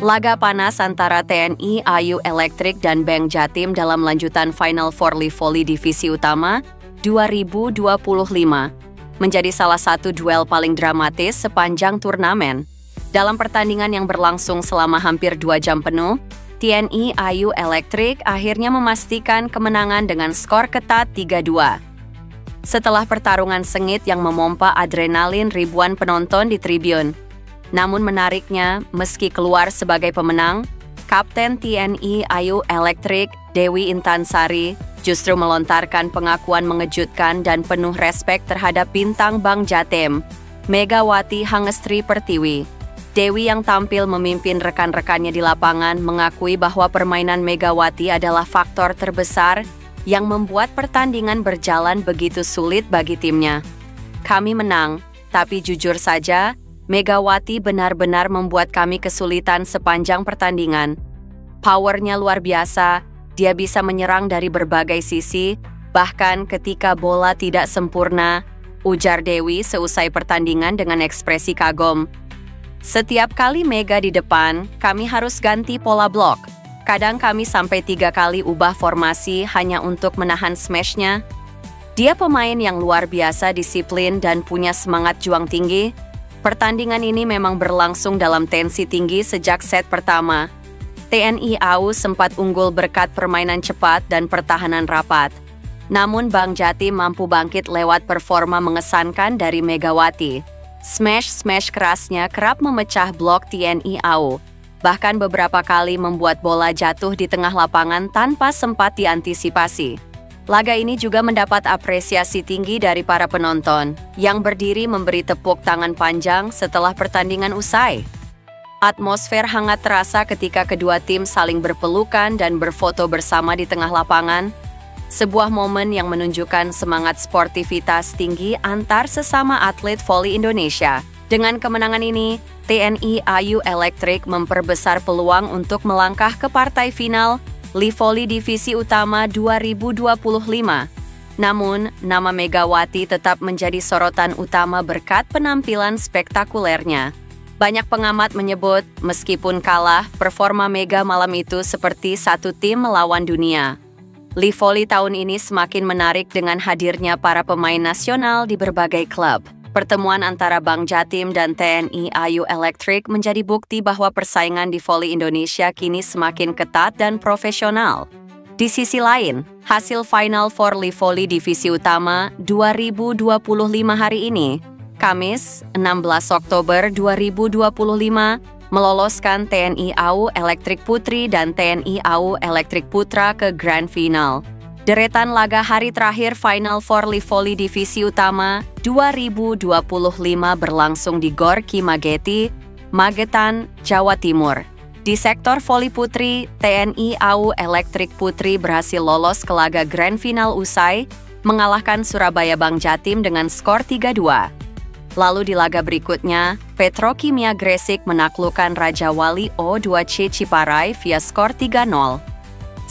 Laga panas antara TNI AU Elektrik dan Bank Jatim dalam lanjutan Final Four Livoli Divisi Utama 2025 menjadi salah satu duel paling dramatis sepanjang turnamen. Dalam pertandingan yang berlangsung selama hampir 2 jam penuh, TNI AU Elektrik akhirnya memastikan kemenangan dengan skor ketat 3-2. Setelah pertarungan sengit yang memompa adrenalin ribuan penonton di tribun. Namun menariknya, meski keluar sebagai pemenang, Kapten TNI AU Elektrik Dewi Intansari justru melontarkan pengakuan mengejutkan dan penuh respek terhadap bintang Bank Jatim, Megawati Hangestri Pertiwi. Dewi yang tampil memimpin rekan-rekannya di lapangan mengakui bahwa permainan Megawati adalah faktor terbesar yang membuat pertandingan berjalan begitu sulit bagi timnya. Kami menang, tapi jujur saja, Megawati benar-benar membuat kami kesulitan sepanjang pertandingan. Powernya luar biasa, dia bisa menyerang dari berbagai sisi, bahkan ketika bola tidak sempurna, ujar Dewi seusai pertandingan dengan ekspresi kagum. Setiap kali Mega di depan, kami harus ganti pola blok. Kadang kami sampai 3 kali ubah formasi hanya untuk menahan smash-nya. Dia pemain yang luar biasa disiplin dan punya semangat juang tinggi. Pertandingan ini memang berlangsung dalam tensi tinggi sejak set pertama. TNI AU sempat unggul berkat permainan cepat dan pertahanan rapat. Namun Bank Jatim mampu bangkit lewat performa mengesankan dari Megawati. Smash kerasnya kerap memecah blok TNI AU. Bahkan beberapa kali membuat bola jatuh di tengah lapangan tanpa sempat diantisipasi. Laga ini juga mendapat apresiasi tinggi dari para penonton, yang berdiri memberi tepuk tangan panjang setelah pertandingan usai. Atmosfer hangat terasa ketika kedua tim saling berpelukan dan berfoto bersama di tengah lapangan, sebuah momen yang menunjukkan semangat sportivitas tinggi antar sesama atlet voli Indonesia. Dengan kemenangan ini, TNI AU Elektrik memperbesar peluang untuk melangkah ke partai final Livoli Divisi Utama 2025. Namun, nama Megawati tetap menjadi sorotan utama berkat penampilan spektakulernya. Banyak pengamat menyebut, meskipun kalah, performa Mega malam itu seperti satu tim melawan dunia. Livoli tahun ini semakin menarik dengan hadirnya para pemain nasional di berbagai klub. Pertemuan antara Bank Jatim dan TNI AU Elektrik menjadi bukti bahwa persaingan di voli Indonesia kini semakin ketat dan profesional. Di sisi lain, hasil Final Four Livoli Divisi Utama 2025 hari ini, Kamis, 16 Oktober 2025, meloloskan TNI AU Elektrik Putri dan TNI AU Elektrik Putra ke Grand Final. Deretan laga hari terakhir Final Four Livoli Divisi Utama 2025 berlangsung di Gor Ki Mageti, Magetan, Jawa Timur. Di sektor voli putri, TNI AU Elektrik Putri berhasil lolos ke laga Grand Final usai mengalahkan Surabaya Bank Jatim dengan skor 3-2. Lalu di laga berikutnya, Petrokimia Gresik menaklukkan Raja Wali O2C Ciparai via skor 3-0.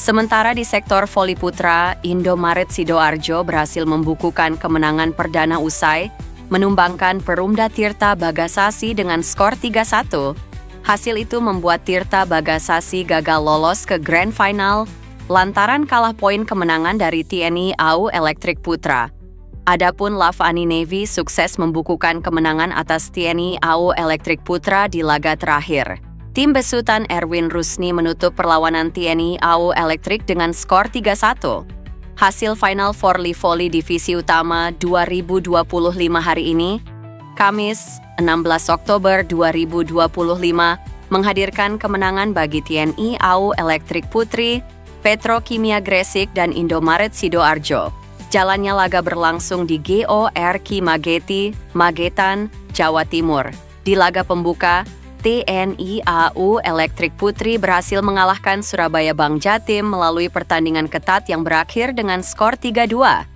Sementara di sektor voli putra, Indomaret Sidoarjo berhasil membukukan kemenangan perdana usai, menumbangkan Perumda Tirta Bagasasi dengan skor 3-1. Hasil itu membuat Tirta Bagasasi gagal lolos ke Grand Final, lantaran kalah poin kemenangan dari TNI AU Elektrik Putra. Adapun Lavani Navy sukses membukukan kemenangan atas TNI AU Elektrik Putra di laga terakhir. Tim besutan Erwin Rusni menutup perlawanan TNI AU Elektrik dengan skor 3-1. Hasil Final Four Livoli Divisi Utama 2025 hari ini, Kamis, 16 Oktober 2025, menghadirkan kemenangan bagi TNI AU Elektrik Putri, Petrokimia Gresik, dan Indomaret Sidoarjo. Jalannya laga berlangsung di GOR Ki Mageti, Magetan, Jawa Timur. Di laga pembuka, TNI AU Elektrik Putri berhasil mengalahkan Surabaya Bank Jatim melalui pertandingan ketat yang berakhir dengan skor 3-2.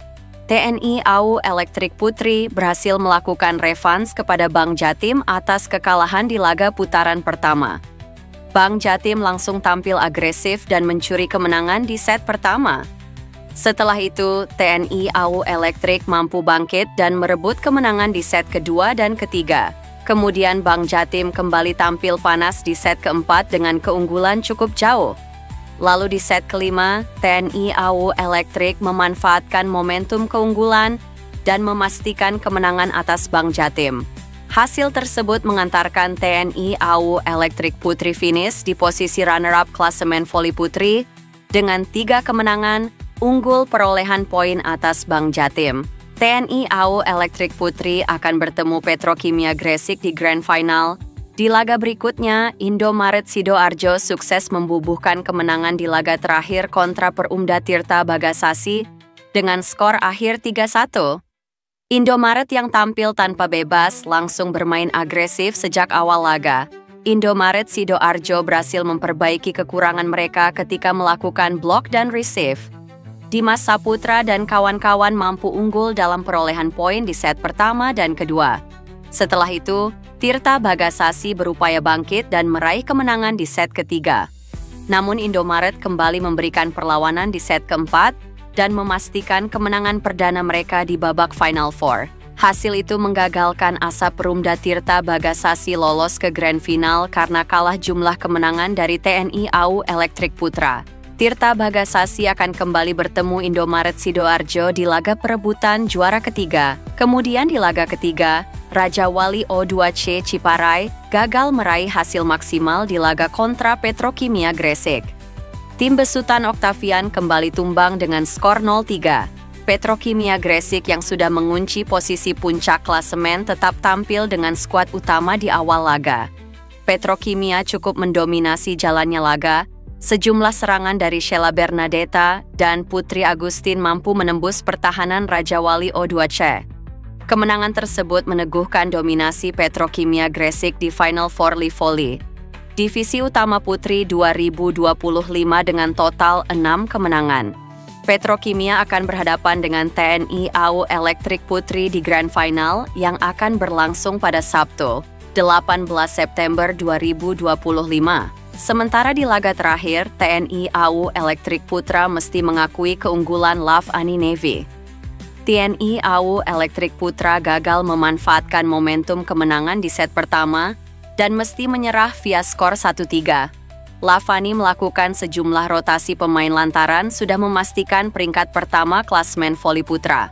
TNI AU Elektrik Putri berhasil melakukan revans kepada Bank Jatim atas kekalahan di laga putaran pertama. Bank Jatim langsung tampil agresif dan mencuri kemenangan di set pertama. Setelah itu, TNI AU Elektrik mampu bangkit dan merebut kemenangan di set kedua dan ketiga. Kemudian Bank Jatim kembali tampil panas di set keempat dengan keunggulan cukup jauh. Lalu di set kelima, TNI AU Elektrik memanfaatkan momentum keunggulan dan memastikan kemenangan atas Bank Jatim. Hasil tersebut mengantarkan TNI AU Elektrik Putri finish di posisi runner-up klasemen voli putri dengan 3 kemenangan, unggul perolehan poin atas Bank Jatim. TNI AU Elektrik Putri akan bertemu Petrokimia Gresik di Grand Final. Di laga berikutnya, Indomaret Sidoarjo sukses membubuhkan kemenangan di laga terakhir kontra Perumda Tirta Bagasasi dengan skor akhir 3-1. Indomaret yang tampil tanpa bebas langsung bermain agresif sejak awal laga. Indomaret Sidoarjo berhasil memperbaiki kekurangan mereka ketika melakukan blok dan receive. Dimas Saputra dan kawan-kawan mampu unggul dalam perolehan poin di set pertama dan kedua. Setelah itu, Tirta Bagasasi berupaya bangkit dan meraih kemenangan di set ketiga. Namun Indomaret kembali memberikan perlawanan di set keempat dan memastikan kemenangan perdana mereka di babak Final Four. Hasil itu menggagalkan asa Perumda Tirta Bagasasi lolos ke Grand Final karena kalah jumlah kemenangan dari TNI AU Elektrik Putra. Tirta Bagasasi akan kembali bertemu Indomaret Sidoarjo di laga perebutan juara ketiga. Kemudian di laga ketiga, Raja Wali O2C Ciparai gagal meraih hasil maksimal di laga kontra Petrokimia Gresik. Tim besutan Octavian kembali tumbang dengan skor 0-3. Petrokimia Gresik yang sudah mengunci posisi puncak klasemen tetap tampil dengan skuad utama di awal laga. Petrokimia cukup mendominasi jalannya laga. Sejumlah serangan dari Sheila Bernadetta dan Putri Agustin mampu menembus pertahanan Raja Wali O2C. Kemenangan tersebut meneguhkan dominasi Petrokimia Gresik di Final Four Livoli. Divisi Utama Putri 2025 dengan total 6 kemenangan. Petrokimia akan berhadapan dengan TNI AU Elektrik Putri di Grand Final yang akan berlangsung pada Sabtu, 18 September 2025. Sementara di laga terakhir, TNI AU Elektrik Putra mesti mengakui keunggulan Lavani Navy. TNI AU Elektrik Putra gagal memanfaatkan momentum kemenangan di set pertama dan mesti menyerah via skor 1-3. Lavani melakukan sejumlah rotasi pemain lantaran sudah memastikan peringkat pertama klasemen voli putra.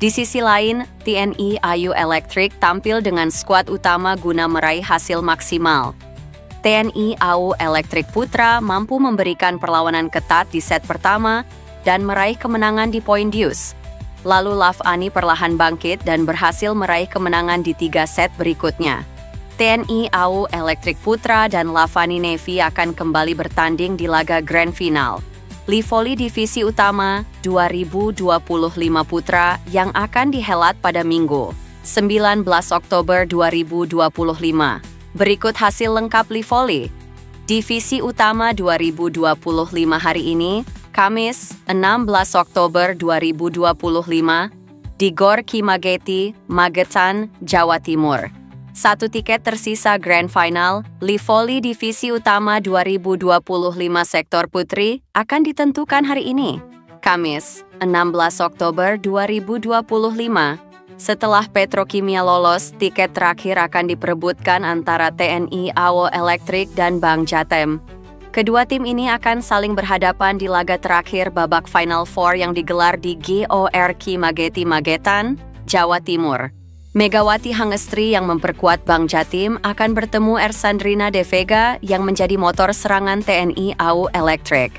Di sisi lain, TNI AU Elektrik tampil dengan skuad utama guna meraih hasil maksimal. TNI AU Elektrik Putra mampu memberikan perlawanan ketat di set pertama dan meraih kemenangan di poin deuce. Lalu Lavani perlahan bangkit dan berhasil meraih kemenangan di 3 set berikutnya. TNI AU Elektrik Putra dan Lavani Navy akan kembali bertanding di laga Grand Final. Livoli Divisi Utama 2025 Putra yang akan dihelat pada Minggu, 19 Oktober 2025. Berikut hasil lengkap Livoli. Divisi Utama 2025 hari ini, Kamis, 16 Oktober 2025, di Gor Kimageti, Magetan, Jawa Timur. 1 tiket tersisa Grand Final, Livoli Divisi Utama 2025 Sektor Putri akan ditentukan hari ini, Kamis, 16 Oktober 2025. Setelah Petrokimia lolos, tiket terakhir akan diperebutkan antara TNI AU Elektrik dan Bank Jatim. Kedua tim ini akan saling berhadapan di laga terakhir babak Final Four yang digelar di GOR Kimageti Magetan, Jawa Timur. Megawati Hangestri yang memperkuat Bank Jatim akan bertemu Ersandrina De Vega yang menjadi motor serangan TNI AU Elektrik.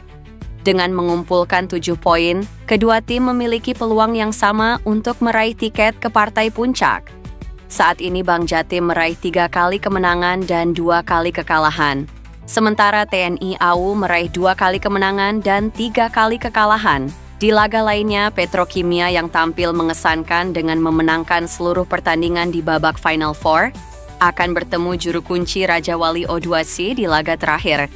Dengan mengumpulkan 7 poin, kedua tim memiliki peluang yang sama untuk meraih tiket ke partai puncak. Saat ini Bank Jatim meraih 3 kali kemenangan dan 2 kali kekalahan. Sementara TNI AU meraih 2 kali kemenangan dan 3 kali kekalahan. Di laga lainnya, Petrokimia yang tampil mengesankan dengan memenangkan seluruh pertandingan di babak Final Four akan bertemu juru kunci Raja Wali O2C di laga terakhir.